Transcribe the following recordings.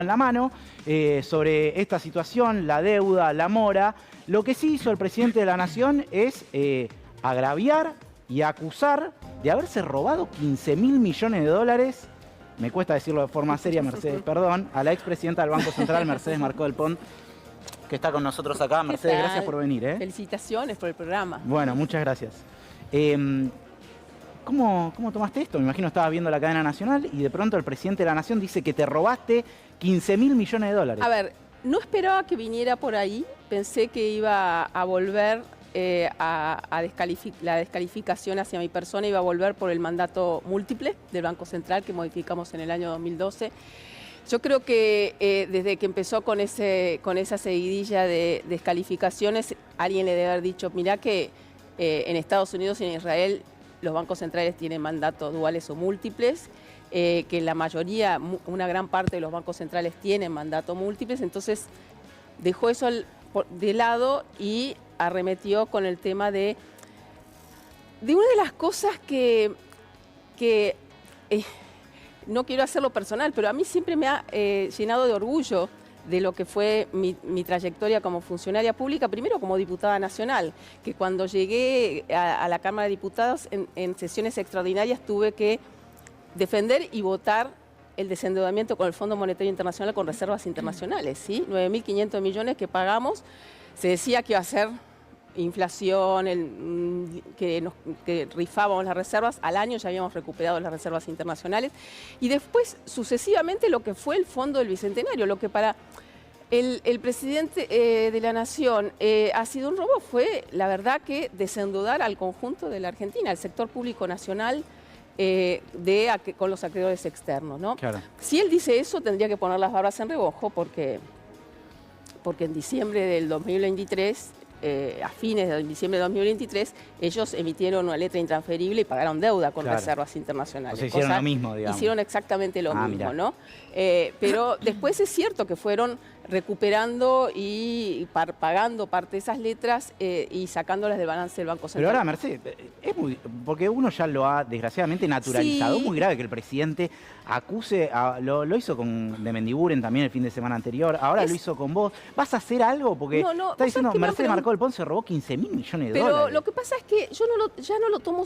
en la mano sobre esta situación, la deuda, la mora. Lo que sí hizo el presidente de la Nación es agraviar y acusar de haberse robado 15.000 millones de dólares, me cuesta decirlo de forma seria, Mercedes, perdón, a la expresidenta del Banco Central, Mercedes Marcó del Pont, que está con nosotros acá. Mercedes, gracias por venir. Felicitaciones por el programa. Bueno, muchas gracias. ¿Cómo tomaste esto? Me imagino estabas viendo la cadena nacional y de pronto el presidente de la Nación dice que te robaste 15.000 millones de dólares. A ver, no esperaba que viniera por ahí. Pensé que iba a volver la descalificación hacia mi persona, iba a volver por el mandato múltiple del Banco Central que modificamos en el año 2012. Yo creo que desde que empezó con esa seguidilla de descalificaciones, alguien le debe haber dicho, mirá que en Estados Unidos y en Israel los bancos centrales tienen mandatos duales o múltiples, que la mayoría, una gran parte de los bancos centrales tienen mandatos múltiples, entonces dejó eso de lado y arremetió con el tema de una de las cosas que no quiero hacerlo personal, pero a mí siempre me ha llenado de orgullo de lo que fue mi trayectoria como funcionaria pública, primero como diputada nacional, que cuando llegué a la Cámara de Diputados en sesiones extraordinarias tuve que defender y votar el desendeudamiento con el Fondo Monetario Internacional con reservas internacionales, ¿sí? 9.500 millones que pagamos, se decía que iba a ser inflación, que rifábamos las reservas, al año ya habíamos recuperado las reservas internacionales y después sucesivamente lo que fue el Fondo del Bicentenario, lo que para el presidente de la Nación ha sido un robo fue la verdad que desendeudar al conjunto de la Argentina, al sector público nacional con los acreedores externos, ¿no? Claro. Si él dice eso tendría que poner las barbas en remojo porque en diciembre del 2023 a fines de diciembre de 2023, ellos emitieron una letra intransferible y pagaron deuda con reservas internacionales. O sea, hicieron lo mismo, digamos. Hicieron exactamente lo mismo, mirá. ¿no? Pero después es cierto que fueron recuperando y pagando parte de esas letras y sacándolas del balance del Banco Central. Pero ahora, Mercedes, porque uno ya lo ha desgraciadamente naturalizado. Sí. Es muy grave que el presidente acuse, lo hizo de Mendiguren también el fin de semana anterior, ahora lo hizo con vos. ¿Vas a hacer algo? Porque está diciendo, Mercedes Marcó del Pont se robó 15.000 millones de dólares. Pero lo que pasa es que yo ya no lo tomo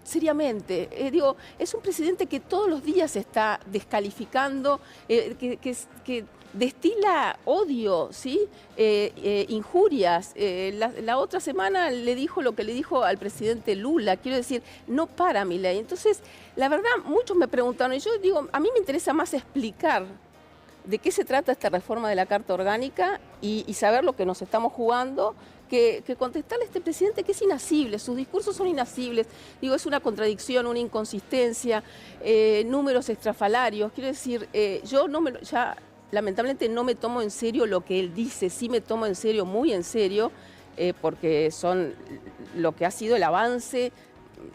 seriamente. Digo, es un presidente que todos los días está descalificando, que destila odio, ¿sí? Injurias. La otra semana le dijo lo que le dijo al presidente Lula. Quiero decir, no para Milei. Entonces, la verdad, muchos me preguntaron, y yo digo, a mí me interesa más explicar de qué se trata esta reforma de la Carta Orgánica y saber lo que nos estamos jugando, que contestarle a este presidente que es inasible, sus discursos son inasibles, digo, es una contradicción, una inconsistencia, números estrafalarios, quiero decir, yo lamentablemente no me tomo en serio lo que él dice, sí me tomo en serio, muy en serio, porque son lo que ha sido el avance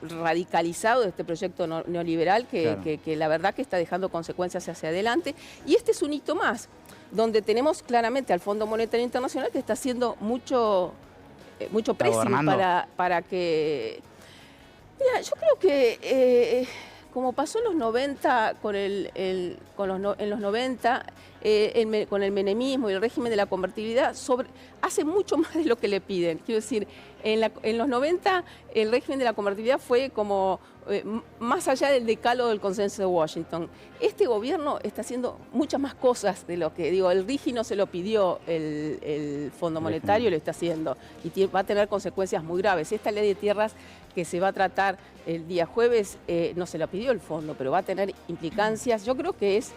radicalizado de este proyecto neoliberal que la verdad que está dejando consecuencias hacia adelante. Y este es un hito más, donde tenemos claramente al Fondo Monetario Internacional que está haciendo mucho pressing para que... Mira, yo creo que como pasó en los 90 en los 90 con el menemismo y el régimen de la convertibilidad, hace mucho más de lo que le piden. Quiero decir, en los 90 el régimen de la convertibilidad fue como más allá del decálogo del consenso de Washington. Este gobierno está haciendo muchas más cosas de lo que, digo, el RIGI no se lo pidió el Fondo Monetario, lo está haciendo y va a tener consecuencias muy graves. Esta ley de tierras que se va a tratar el día jueves no se la pidió el fondo, pero va a tener implicancias. Yo creo que es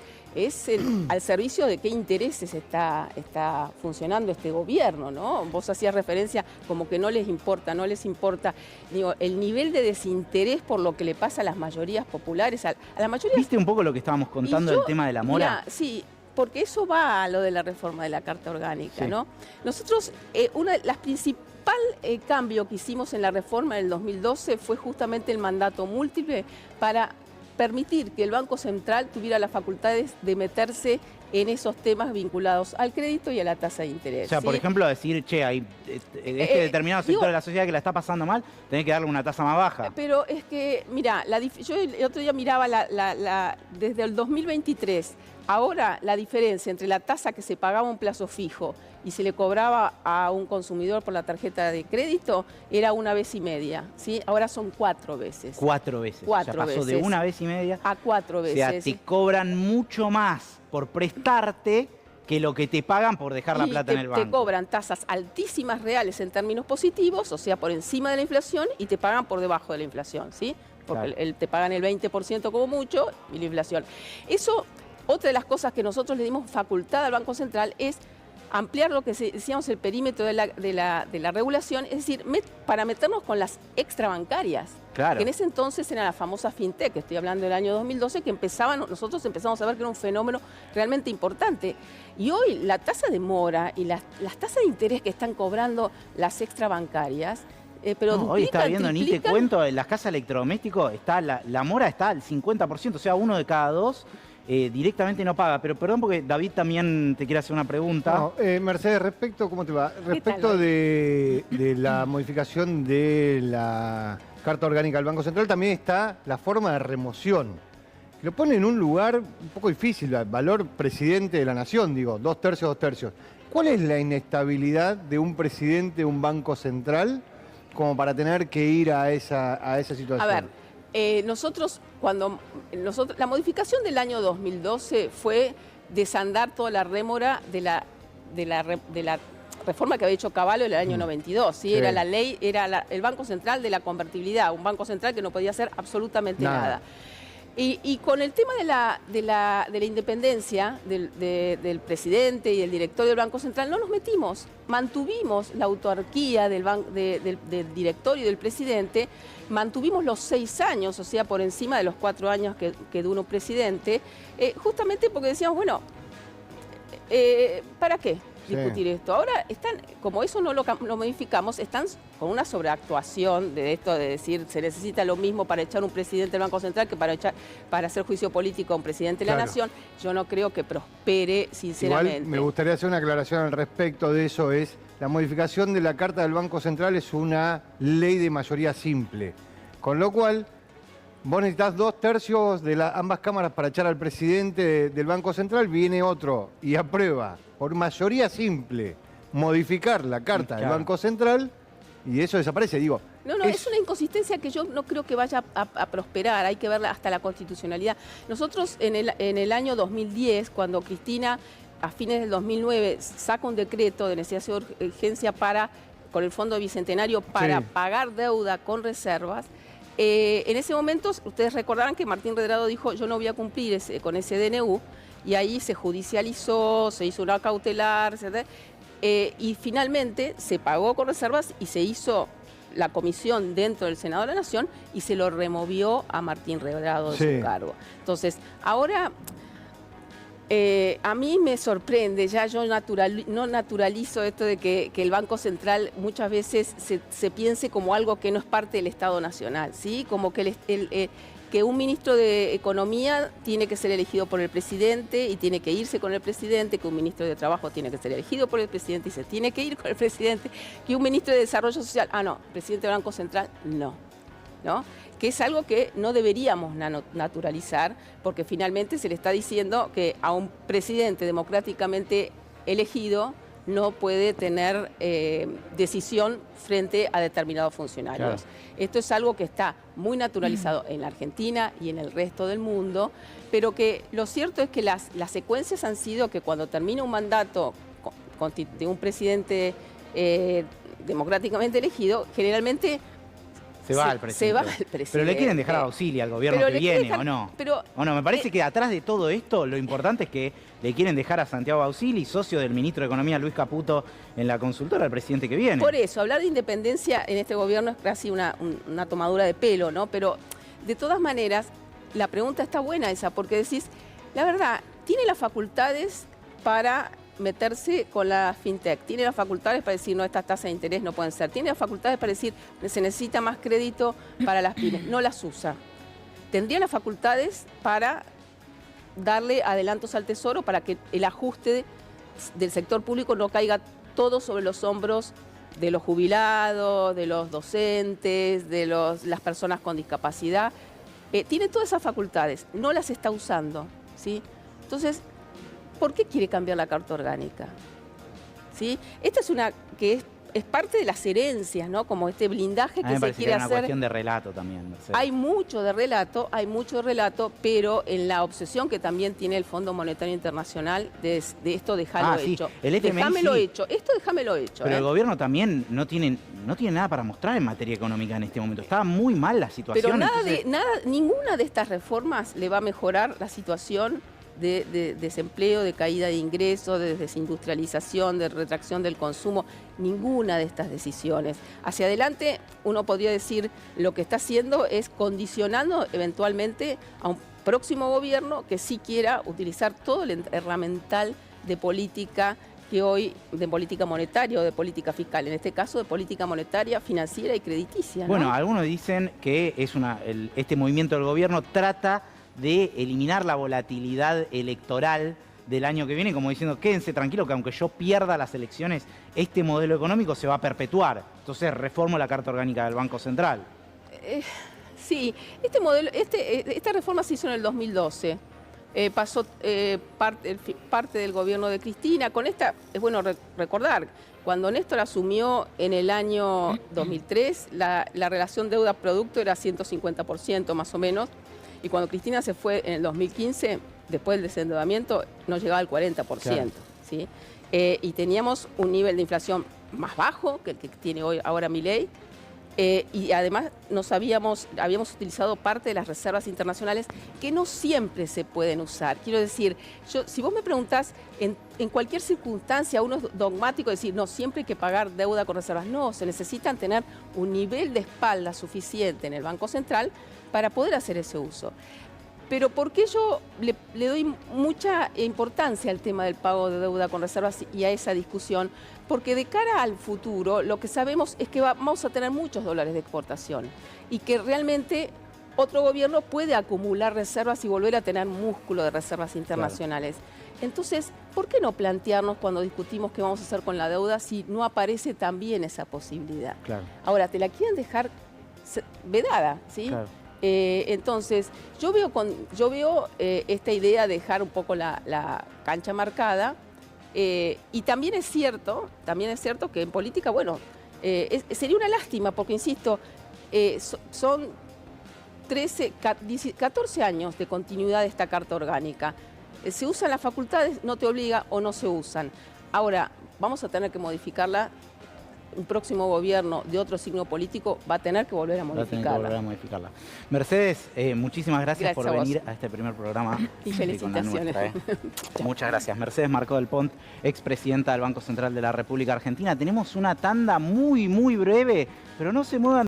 al servicio de qué intereses está funcionando este gobierno, ¿no? Vos hacías referencia como que no les importa, digo, el nivel de desinterés por lo que le pasa a las mayorías populares, a la mayoría... ¿Viste un poco lo que estábamos contando del tema de la mora? Mirá, sí, porque eso va a lo de la reforma de la Carta Orgánica, ¿no? Nosotros, una de las principales cambio que hicimos en la reforma del 2012 fue justamente el mandato múltiple para permitir que el Banco Central tuviera las facultades de meterse en esos temas vinculados al crédito y a la tasa de interés. O sea, ¿sí? por ejemplo, decir, che, hay determinado sector de la sociedad que la está pasando mal, tenés que darle una tasa más baja. Pero es que, mira, yo el otro día miraba desde el 2023, Ahora, la diferencia entre la tasa que se pagaba a un plazo fijo y se le cobraba a un consumidor por la tarjeta de crédito era 1,5 veces, ¿sí? Ahora son 4 veces. 4 veces. Cuatro O sea, pasó veces. de 1,5 veces A 4 O veces. sea, te cobran mucho más por prestarte que lo que te pagan por dejar la Y plata en el banco. te cobran tasas altísimas reales en términos positivos, o sea, por encima de la inflación, y te pagan por debajo de la inflación, ¿sí? Porque Claro. te pagan el 20% como mucho y la inflación. Eso, otra de las cosas que nosotros le dimos facultad al Banco Central es ampliar lo que decíamos el perímetro de la regulación, es decir, para meternos con las extrabancarias. Claro. Que en ese entonces era la famosa fintech, estoy hablando del año 2012, que nosotros empezamos a ver que era un fenómeno realmente importante. Y hoy la tasa de mora y las tasas de interés que están cobrando las extrabancarias, pero No, hoy está duplican, viendo, ni te triplican. cuento, en las casas electrodomésticos está la mora está al 50%, o sea, 1 de cada 2 directamente no paga. Pero perdón, porque David también te quiere hacer una pregunta. No, Mercedes, ¿cómo te va? Respecto tal, de la modificación de la Carta Orgánica del Banco Central, también está la forma de remoción. Lo pone en un lugar un poco difícil, valor presidente de la nación, digo, 2/3, 2/3. ¿Cuál es la inestabilidad de un presidente de un banco central como para tener que ir a esa situación? A ver, la modificación del año 2012 fue desandar toda la rémora de la reforma que había hecho Cavallo en el año 92, ¿sí? Sí. Era la ley, el Banco Central de la convertibilidad, un banco central que no podía hacer absolutamente nada. Y con el tema de la independencia del presidente y del directorio del Banco Central no nos metimos, mantuvimos la autarquía del directorio y del presidente, mantuvimos los 6 años, o sea, por encima de los 4 años que dura un presidente, justamente porque decíamos, bueno, ¿para qué discutir esto? Ahora están, como eso no lo modificamos, están con una sobreactuación de esto de decir se necesita lo mismo para echar un presidente del Banco Central que para hacer juicio político a un presidente de la nación. Yo no creo que prospere, sinceramente. Igual me gustaría hacer una aclaración al respecto de eso, la modificación de la Carta del Banco Central es una ley de mayoría simple, con lo cual vos necesitas 2/3 de ambas cámaras para echar al presidente del Banco Central, viene otro y aprueba por mayoría simple modificar la Carta del Banco Central y eso desaparece, digo. No, es una inconsistencia que yo no creo que vaya a prosperar, hay que verla hasta la constitucionalidad. Nosotros en el año 2010, cuando Cristina a fines del 2009 saca un decreto de necesidad de urgencia con el Fondo Bicentenario para pagar deuda con reservas, en ese momento ustedes recordarán que Martín Redrado dijo yo no voy a cumplir con ese DNU y ahí se judicializó, se hizo una cautelar, etc. Y finalmente se pagó con reservas y se hizo la comisión dentro del Senado de la Nación y se lo removió a Martín Redrado de su cargo. Entonces, ahora a mí me sorprende, ya yo no naturalizo esto de que el Banco Central muchas veces se piense como algo que no es parte del Estado Nacional, ¿sí? Como que que un ministro de Economía tiene que ser elegido por el presidente y tiene que irse con el presidente, que un ministro de Trabajo tiene que ser elegido por el presidente y se tiene que ir con el presidente, que un ministro de Desarrollo Social, no, presidente del Banco Central, no. Que es algo que no deberíamos naturalizar, porque finalmente se le está diciendo que a un presidente democráticamente elegido no puede tener decisión frente a determinados funcionarios. Claro. Esto es algo que está muy naturalizado en la Argentina y en el resto del mundo, pero que lo cierto es que las secuencias han sido que cuando termina un mandato de un presidente democráticamente elegido, generalmente se va al presidente. Pero le quieren dejar a Bausilli al gobierno que viene, ¿o no? Me parece que atrás de todo esto, lo importante es que le quieren dejar a Santiago Bausilli, socio del ministro de Economía Luis Caputo, en la consultora al presidente que viene. Por eso, hablar de independencia en este gobierno es casi una tomadura de pelo, ¿no? Pero de todas maneras, la pregunta está buena esa, porque decís, la verdad, tiene las facultades para meterse con la fintech, tiene las facultades para decir no, estas tasas de interés no pueden ser, tiene las facultades para decir se necesita más crédito para las pymes, no las usa. Tendría las facultades para darle adelantos al Tesoro para que el ajuste del sector público no caiga todo sobre los hombros de los jubilados, de los docentes, de las personas con discapacidad. Tiene todas esas facultades, no las está usando, ¿sí? Entonces, ¿por qué quiere cambiar la Carta Orgánica? ¿Sí? Esta es una que es parte de las herencias, ¿no? Como este blindaje que se quiere hacer. Una cuestión de relato también, Mercedes. Hay mucho de relato, pero en la obsesión que también tiene el Fondo Monetario Internacional de esto dejarlo hecho. El FMI déjamelo hecho. Esto déjamelo hecho. Pero el gobierno también no tiene nada para mostrar en materia económica en este momento. Está muy mal la situación. Pero ninguna de estas reformas le va a mejorar la situación de desempleo, de caída de ingresos, de desindustrialización, de retracción del consumo, ninguna de estas decisiones. Hacia adelante, uno podría decir, lo que está haciendo es condicionando eventualmente a un próximo gobierno que sí quiera utilizar todo el herramental de política que hoy, de política monetaria o de política fiscal, en este caso de política monetaria, financiera y crediticia, ¿no? Bueno, algunos dicen que este movimiento del gobierno trata de eliminar la volatilidad electoral del año que viene, como diciendo, quédense tranquilos que aunque yo pierda las elecciones, este modelo económico se va a perpetuar. Entonces reformo la Carta Orgánica del Banco Central. Sí, esta reforma se hizo en el 2012. Pasó parte del gobierno de Cristina. Con esta, es bueno recordar, cuando Néstor asumió en el año 2003, la relación deuda-producto era 150% más o menos. Y cuando Cristina se fue en el 2015, después del desendeudamiento, no llegaba al 40%. Claro. ¿Sí? Y teníamos un nivel de inflación más bajo que el que tiene ahora Milei. Y además habíamos utilizado parte de las reservas internacionales que no siempre se pueden usar. Quiero decir, si vos me preguntás, en cualquier circunstancia uno es dogmático decir, no, siempre hay que pagar deuda con reservas. No, se necesitan tener un nivel de espalda suficiente en el Banco Central para poder hacer ese uso. Pero ¿por qué yo le doy mucha importancia al tema del pago de deuda con reservas y a esa discusión? Porque de cara al futuro lo que sabemos es que vamos a tener muchos dólares de exportación y que realmente otro gobierno puede acumular reservas y volver a tener músculo de reservas internacionales. Claro. Entonces, ¿por qué no plantearnos cuando discutimos qué vamos a hacer con la deuda si no aparece también esa posibilidad? Claro. Ahora, te la quieren dejar vedada, ¿sí? Claro. Entonces, yo veo esta idea de dejar un poco la cancha marcada y también es cierto que en política, bueno, sería una lástima porque, insisto, son 14 años de continuidad de esta Carta Orgánica. Se usan las facultades, no te obliga o no se usan. Ahora, vamos a tener que modificarla. Un próximo gobierno de otro signo político va a tener que volver a modificarla. Mercedes, muchísimas gracias por venir a este primer programa. Y felicitaciones. Muchas gracias. Mercedes Marcó del Pont, expresidenta del Banco Central de la República Argentina. Tenemos una tanda muy breve, pero no se muevan.